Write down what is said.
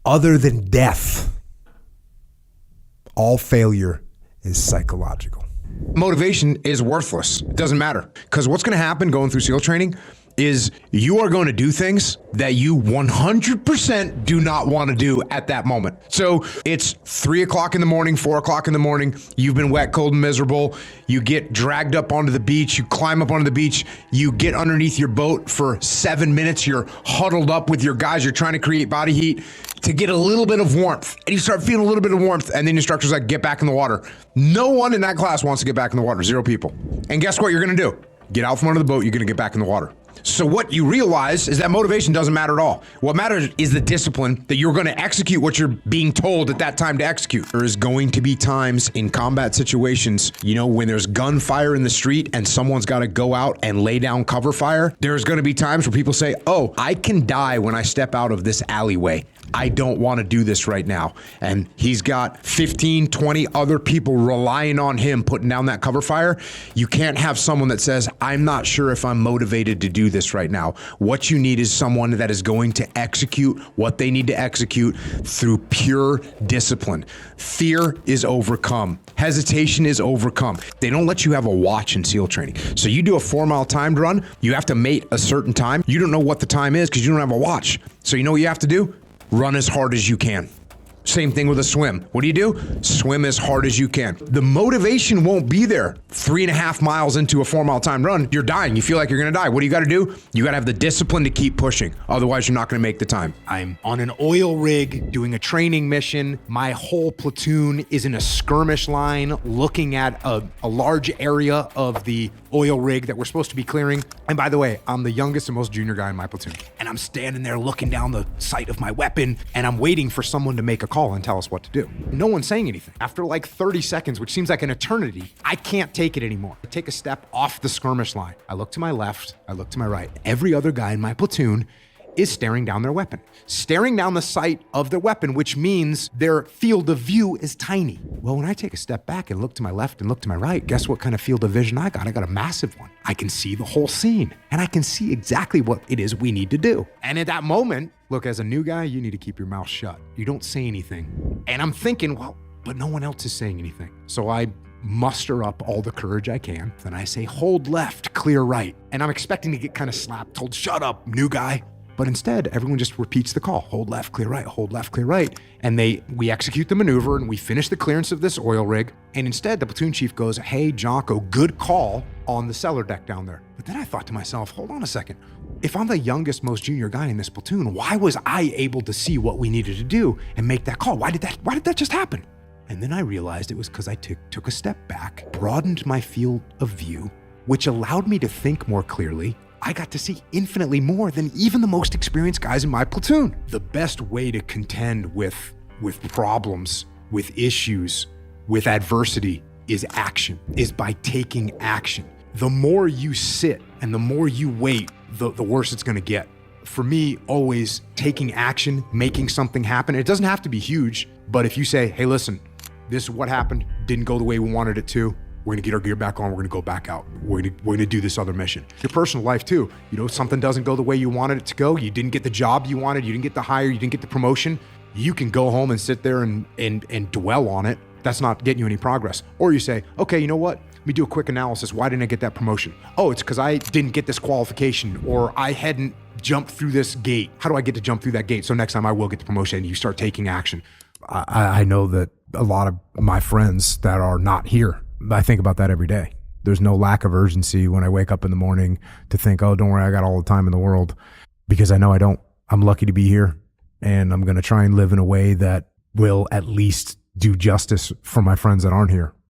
other than death, all failure is psychological. Motivation is worthless. It doesn't matter. Because what's going to happen going through SEAL training is you are going to do things that you 100% do not want to do at that moment. So it's 3 o'clock in the morning, 4 o'clock in the morning. You've been wet, cold, and miserable. You get dragged up onto the beach. You climb up onto the beach. You get underneath your boat for 7 minutes. You're huddled up with your guys. You're trying to create body heat to get a little bit of warmth. And you start feeling a little bit of warmth. And then the instructor's like, get back in the water. No one in that class wants to get back in the water. 0 people. And guess what you're going to do? Get out from under the boat. You're going to get back in the water. So what you realize is that motivation doesn't matter at all. What matters is the discipline that you're going to execute what you're being told at that time to execute. There is going to be times in combat situations, when there's gunfire in the street and someone's got to go out and lay down cover fire. There's going to be times where people say, oh, I can die when I step out of this alleyway. I don't want to do this right now. And he's got 15, 20 other people relying on him putting down that cover fire. You can't have someone that says, I'm not sure if I'm motivated to do this right now. What you need is someone that is going to execute what they need to execute through pure discipline. Fear is overcome. Hesitation is overcome. They don't let you have a watch in SEAL training. So you do a 4-mile timed run, you have to mate a certain time. You don't know what the time is because you don't have a watch. So you know what you have to do? Run as hard as you can. Same thing with a swim. What do? Swim as hard as you can. The motivation won't be there. 3.5 miles into a 4-mile time run, you're dying. You feel like you're gonna die. What do you gotta do? You gotta have the discipline to keep pushing. Otherwise, you're not gonna make the time. I'm on an oil rig doing a training mission. My whole platoon is in a skirmish line looking at a large area of the oil rig that we're supposed to be clearing. And by the way, I'm the youngest and most junior guy in my platoon. And I'm standing there looking down the sight of my weapon and I'm waiting for someone to make a call and tell us what to do. No one's saying anything. After like 30 seconds, which seems like an eternity, I can't take it anymore. I take a step off the skirmish line. I look to my left, I look to my right. Every other guy in my platoon is staring down their weapon, staring down the sight of their weapon, which means their field of view is tiny. Well, when I take a step back and look to my left and look to my right, guess what kind of field of vision I got? I got a massive one. I can see the whole scene and I can see exactly what it is we need to do. And at that moment, look, as a new guy, you need to keep your mouth shut. You don't say anything. And I'm thinking, well, but no one else is saying anything. So I muster up all the courage I can. Then I say, hold left, clear right. And I'm expecting to get kind of slapped, told, shut up, new guy. But instead, everyone just repeats the call. Hold left, clear right, hold left, clear right. And we execute the maneuver and we finish the clearance of this oil rig. And instead, the platoon chief goes, hey, Jocko, good call on the cellar deck down there. But then I thought to myself, hold on a second. If I'm the youngest, most junior guy in this platoon, why was I able to see what we needed to do and make that call? Why did that just happen? And then I realized it was because I took a step back, broadened my field of view, which allowed me to think more clearly. I got to see infinitely more than even the most experienced guys in my platoon. The best way to contend with problems, with issues, with adversity is action, is by taking action. The more you sit and the more you wait, the worse it's gonna get. For me, always taking action, making something happen. It doesn't have to be huge, but if you say, hey, listen, this is what happened, didn't go the way we wanted it to, we're gonna get our gear back on, we're gonna go back out. We're gonna do this other mission. Your personal life too. Something doesn't go the way you wanted it to go, you didn't get the job you wanted, you didn't get the hire, you didn't get the promotion, you can go home and sit there and dwell on it. That's not getting you any progress. Or you say, okay, you know what? Let me do a quick analysis. Why didn't I get that promotion? Oh, it's because I didn't get this qualification or I hadn't jumped through this gate. How do I get to jump through that gate? So next time I will get the promotion, and you start taking action. I know that a lot of my friends that are not here, I think about that every day. There's no lack of urgency when I wake up in the morning to think, oh, don't worry, I got all the time in the world, because I know I don't. I'm lucky to be here, and I'm going to try and live in a way that will at least do justice for my friends that aren't here.